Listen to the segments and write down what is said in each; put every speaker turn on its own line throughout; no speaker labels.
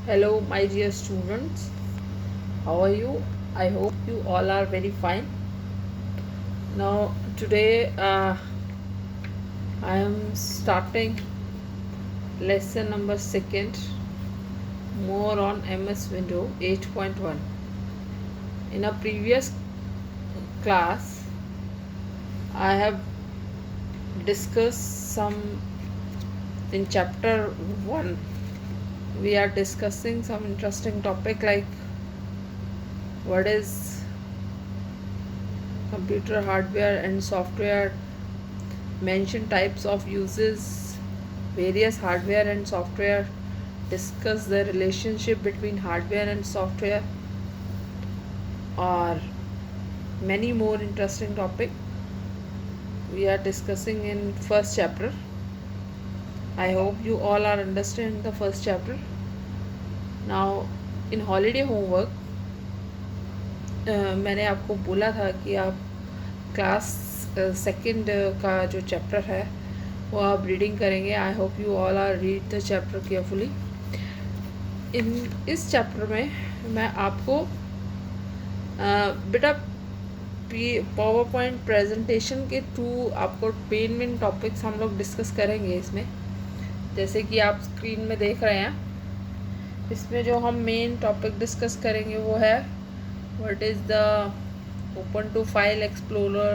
Hello, my dear students. How are you? I hope you all are very fine. Now, today I am starting lesson number second, more on MS Window 8.1. In a previous class, I have discussed some in chapter 1. We are discussing some interesting topic like what is computer hardware and software, mention types of uses, various hardware and software, discuss the relationship between hardware and software, or many more interesting topic we are discussing in first chapter. I hope you all are understanding the first chapter. Now in holiday homework मैंने आपको बोला था कि आप class second का जो chapter है वो आप रीडिंग करेंगे. I hope you all are read the chapter carefully. इस चैप्टर में मैं आपको बेटा पावर पॉइंट प्रेजेंटेशन के थ्रू आपको मेन टॉपिक्स हम लोग डिस्कस करेंगे इसमें. जैसे कि आप स्क्रीन में देख रहे हैं, इसमें जो हम मेन टॉपिक डिस्कस करेंगे वो है what is the open to file explorer,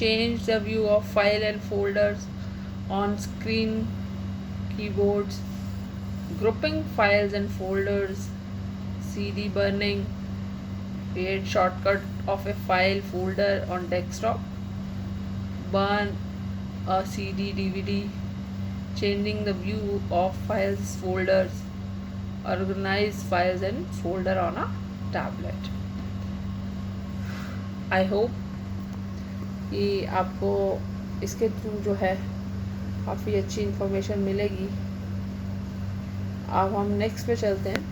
change the view of file and folders on screen, keyboards, grouping files and folders, CD burning, create shortcut of a file folder on desktop, burn a CD DVD, changing the view of files folders, organize files and folder on a tablet. I hope कि आपको इसके through जो है काफ़ी अच्छी information मिलेगी. अब हम नेक्स्ट पे चलते हैं.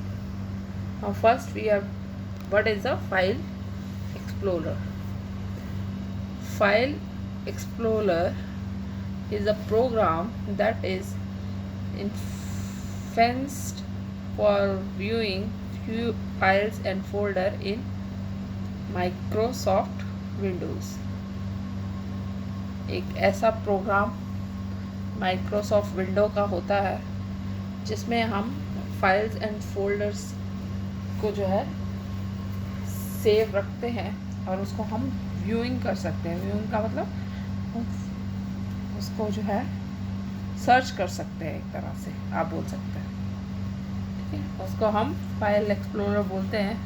First we have what is a file explorer. File explorer is a program that is fenced for viewing few files and folder in Microsoft Windows. एक ऐसा प्रोग्राम माइक्रोसॉफ्ट विंडो का होता है जिसमें हम फाइल्स एंड फोल्डर्स को जो है सेव रखते हैं और उसको हम व्यूइंग कर सकते हैं. व्यूइंग का मतलब हम उसको जो है सर्च कर सकते हैं, एक तरह से आप बोल सकते हैं. उसको हम फाइल एक्सप्लोरर बोलते हैं.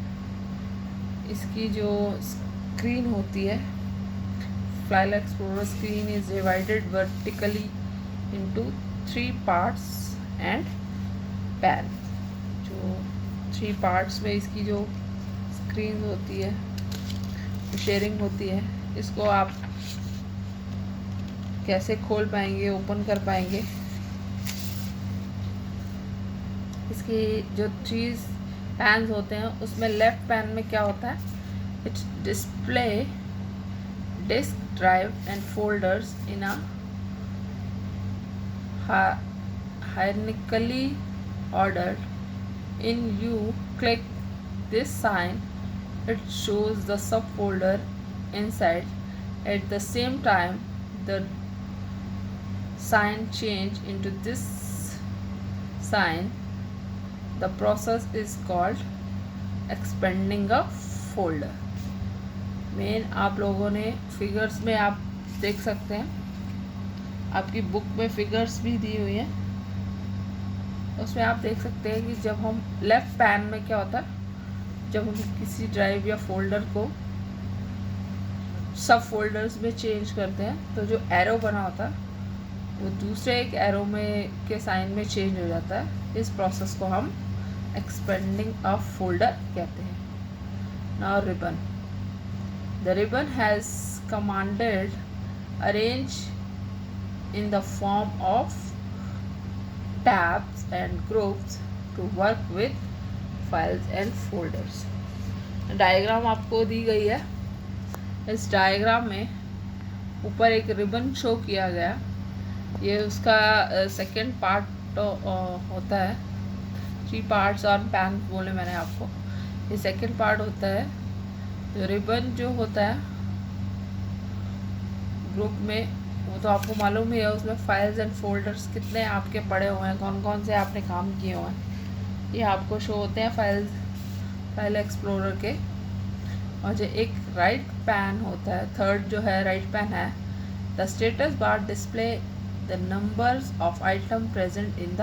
इसकी जो स्क्रीन होती है, file explorer screen is divided vertically into 3 parts and pan. जो 3 पार्ट्स में इसकी जो स्क्रीन होती है, शेयरिंग होती है, इसको आप कैसे खोल पाएंगे, ओपन कर पाएंगे. इसकी जो 3 पैन्स होते हैं उसमें लेफ़्ट पैन में क्या होता है, it's display disk drive and folders in a hierarchically ordered. In you click this sign, it shows the subfolder inside. At the same time, the sign change into this sign. The process is called expanding a folder. Main आप लोगों ने figures में आप देख सकते हैं, आपकी book में फिगर्स भी दी हुई हैं. उसमें आप देख सकते हैं कि जब हम लेफ़्ट पैन में क्या होता है, जब हम किसी ड्राइव या फोल्डर को सब फोल्डर्स में चेंज करते हैं तो जो एरो बना होता है वो दूसरे एक एरो में के साइन में चेंज हो जाता है. इस प्रोसेस को हम एक्सपेंडिंग अ फोल्डर कहते हैं. Now ribbon. The ribbon has commanded arrange in the form of tabs and groups to work with files and folders. Diagram आपको दी गई है. इस डायग्राम में ऊपर एक रिबन शो किया गया. ये उसका सेकंड पार्ट तो होता है 3 पार्ट्स ऑन पैन बोले मैंने आपको। ये सेकंड पार्ट होता है जो रिबन जो होता है ग्रुप में, वो तो आपको मालूम ही है। उसमें फाइल्स एंड फोल्डर्स कितने आपके पड़े हुए हैं, कौन कौन से आपने काम किए हुए हैं, ये आपको शो होते हैं फाइल एक्सप्लोरर के। और जो एक राइट पैन होता है, थर्ड जो है राइट पैन है, the status bar display the numbers of item present in the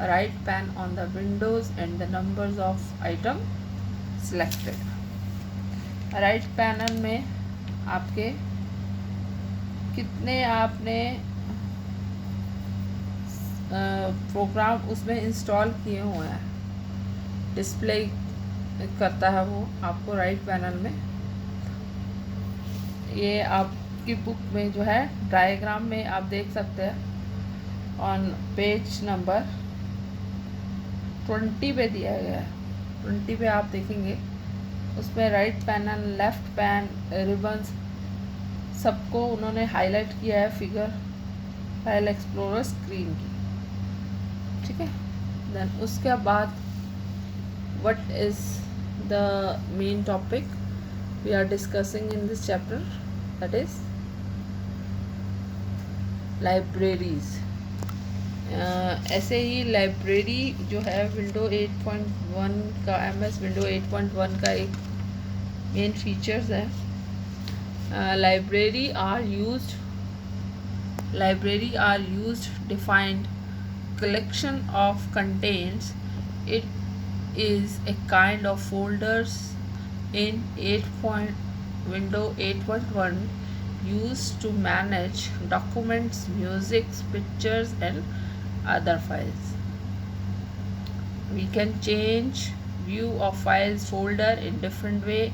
right pan on the Windows and the numbers of item selected. Right panel में आपके कितने आपने प्रोग्राम उसमें इंस्टॉल किए हुए हैं, डिस्प्ले करता है वो आपको राइट पैनल में। ये आपकी बुक में जो है डायग्राम में आप देख सकते हैं, ऑन पेज नंबर 20 पे दिया गया है। 20 पे आप देखेंगे, उसमें right panel, left pan, ribbons सबको उन्होंने हाईलाइट किया है फिगर फाइल एक्सप्लोरर स्क्रीन की, ठीक है। देन उसके बाद what is the main topic we are discussing in this chapter, that is libraries. ऐसे ही लाइब्रेरी जो है विंडो 8.1 का, MS विंडो 8.1 का एक मेन फीचर्स है। Library are used defined collection of contents. It is a kind of folders in Window 8.1 used to manage documents, music, pictures and other files. We can change view of files folder in different way.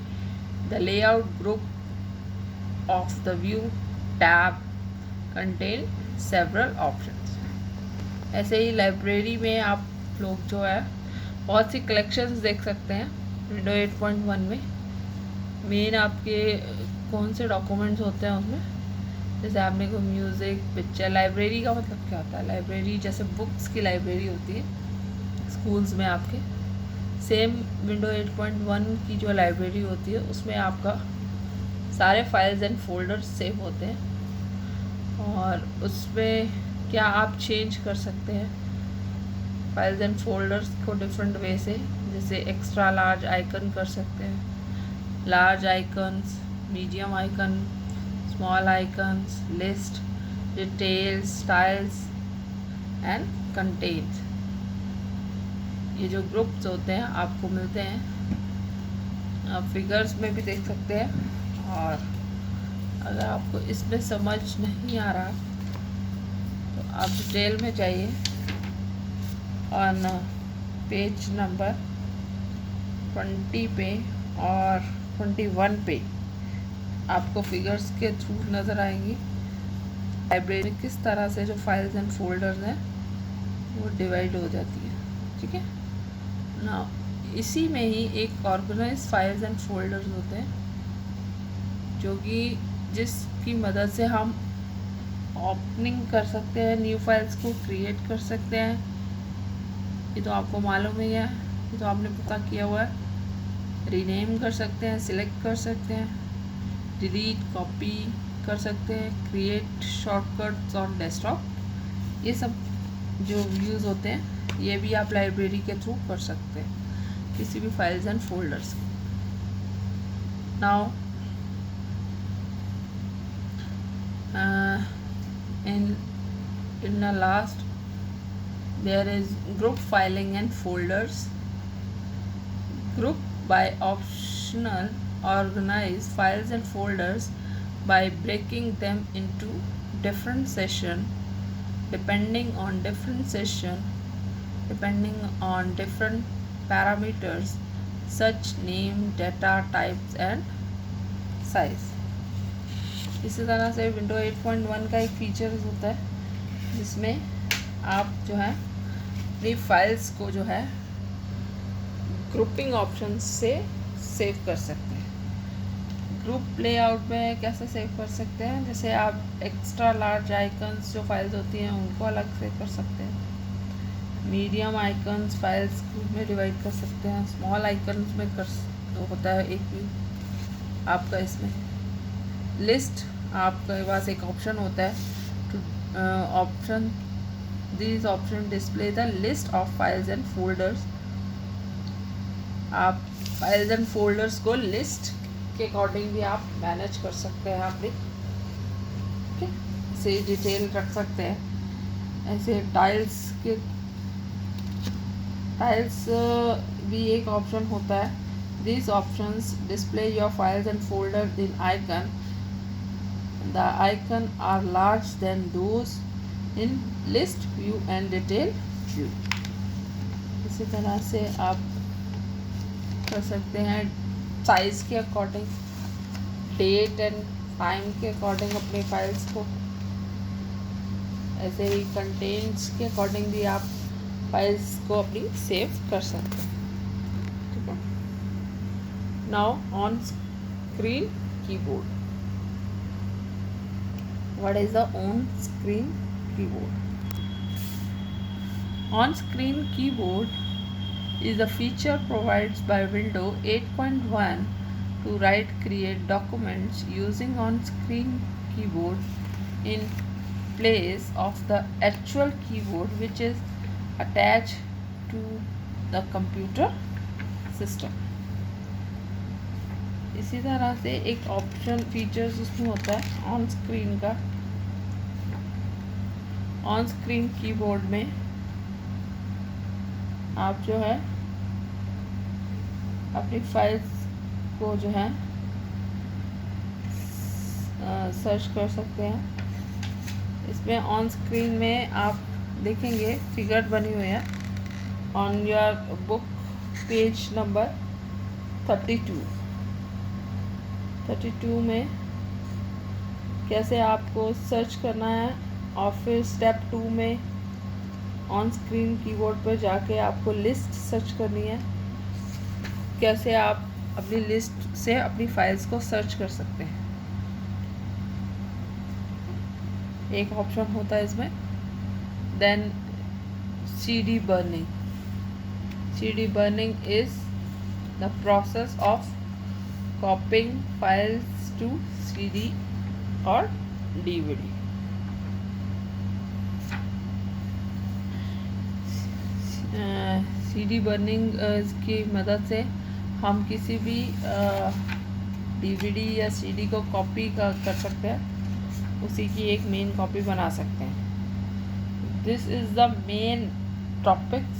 The layout group of the view tab contain several options. ऐसे ही library में आप लोग जो है बहुत सी collections देख सकते हैं विंडो 8.1 में। मेन आपके कौन से डॉक्यूमेंट्स होते हैं उसमें, जैसे आपने को म्यूज़िक, पिक्चर। लाइब्रेरी का मतलब क्या होता है? लाइब्रेरी जैसे बुक्स की लाइब्रेरी होती है स्कूल्स में आपके, सेम विंडो 8.1 की जो लाइब्रेरी होती है उसमें आपका सारे फाइल्स एंड फोल्डर्स सेव होते हैं। और उसमें क्या आप चेंज कर सकते हैं फाइल्स एंड फोल्डर्स को डिफरेंट वे से, जैसे एक्स्ट्रा लार्ज आइकन कर सकते हैं, large icons, medium icon, small icons, list, details, styles and contents. ये जो ग्रुप्स होते हैं आपको मिलते हैं, आप फिगर्स में भी देख सकते हैं। और अगर आपको इसमें समझ नहीं आ रहा तो आप डिटेल में जाइए, ऑन पेज नंबर 20 पे और 21 पे आपको फिगर्स के थ्रू नज़र आएंगी लाइब्रेरी में किस तरह से जो फाइल्स एंड फोल्डर्स हैं वो डिवाइड हो जाती है, ठीक है ना। इसी में ही एक ऑर्गेनाइज फाइल्स एंड फोल्डर्स होते हैं जो कि जिसकी मदद से हम ओपनिंग कर सकते हैं, न्यू फाइल्स को क्रिएट कर सकते हैं। ये तो आपको मालूम ही है, ये तो आपने पता किया हुआ है। रीनेम कर सकते हैं, सिलेक्ट कर सकते हैं, डिलीट, कॉपी कर सकते हैं, क्रिएट शॉर्टकट्स ऑन डेस्कटॉप। ये सब जो व्यूज़ होते हैं ये भी आप लाइब्रेरी के थ्रू कर सकते हैं किसी भी files and folders. Now in the last there is group filing and folders. Group by optional organize files and folders by breaking them into different session depending on different parameters such name, data types and size. इसी तरह से window 8.1 का एक features होता है जिसमें आप जो है अपनी फाइल्स को जो है ग्रुपिंग ऑप्शन से सेव कर सकते हैं। ग्रुप लेआउट में कैसे सेव कर सकते हैं, जैसे आप एक्स्ट्रा लार्ज आइकन्स जो फाइल्स होती हैं उनको अलग सेव कर सकते हैं, मीडियम आइकन्स फाइल्स में डिवाइड कर सकते हैं, स्मॉल आइकन्स में कर तो होता है एक व्यू आपका। इसमें लिस्ट आपके पास एक ऑप्शन होता है two option this option display the list of files and folders. आप फाइल्स एंड फोल्डर्स को लिस्ट के अकॉर्डिंग भी आप मैनेज कर सकते हैं अपनी, ठीक है, इसे डिटेल रख सकते हैं। ऐसे टाइल्स भी एक ऑप्शन होता है। These options display your files and folders in icon. The icon are large than those in list view and detail view. इसी तरह से आप कर सकते हैं साइज के अकॉर्डिंग, डेट एंड टाइम के अकॉर्डिंग अपने फाइल्स को। ऐसे ही कंटेंट्स के अकॉर्डिंग भी आप फाइल्स को अपनी सेव कर सकते हैं, ठीक है। Now on screen keyboard, what is the on screen keyboard? On screen keyboard is a feature provided by Windows 8.1 to write create documents using on-screen keyboard in place of the actual keyboard which is attached to the computer system. इसी तरह से एक option features उसमें होता है on screen का। On screen keyboard में आप जो है अपनी फाइल्स को जो है सर्च कर सकते हैं। इसमें ऑन स्क्रीन में आप देखेंगे फिगर बनी हुई है on your book page number 32 में कैसे आपको सर्च करना है, और फिर स्टेप 2 में ऑन स्क्रीन कीबोर्ड पर जाके आपको लिस्ट सर्च करनी है। कैसे आप अपनी लिस्ट से अपनी फाइल्स को सर्च कर सकते हैं। एक ऑप्शन होता है इसमें। Then CD burning. CD burning is the process of copying files to CD और DVD। CD बर्निंग की मदद से हम किसी भी DVD या CD को कॉपी कर सकते हैं, उसी की एक मेन कॉपी बना सकते हैं। This is the main topics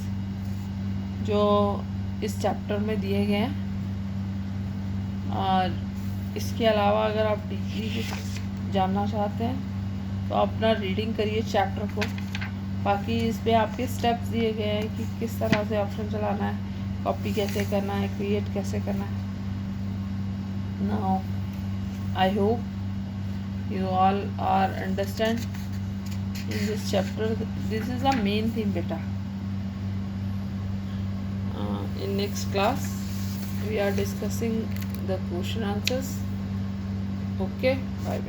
जो इस चैप्टर में दिए गए हैं। और इसके अलावा अगर आप डीपली जानना चाहते हैं तो अपना रीडिंग करिए चैप्टर को। बाकी इस पे आपके स्टेप्स दिए गए हैं कि किस तरह से ऑप्शन चलाना है, कॉपी कैसे करना है, क्रिएट कैसे करना है। Now I hope you all are understand in this chapter. This is the main theme बेटा। In next class we are discussing the question answers. Okay, bye.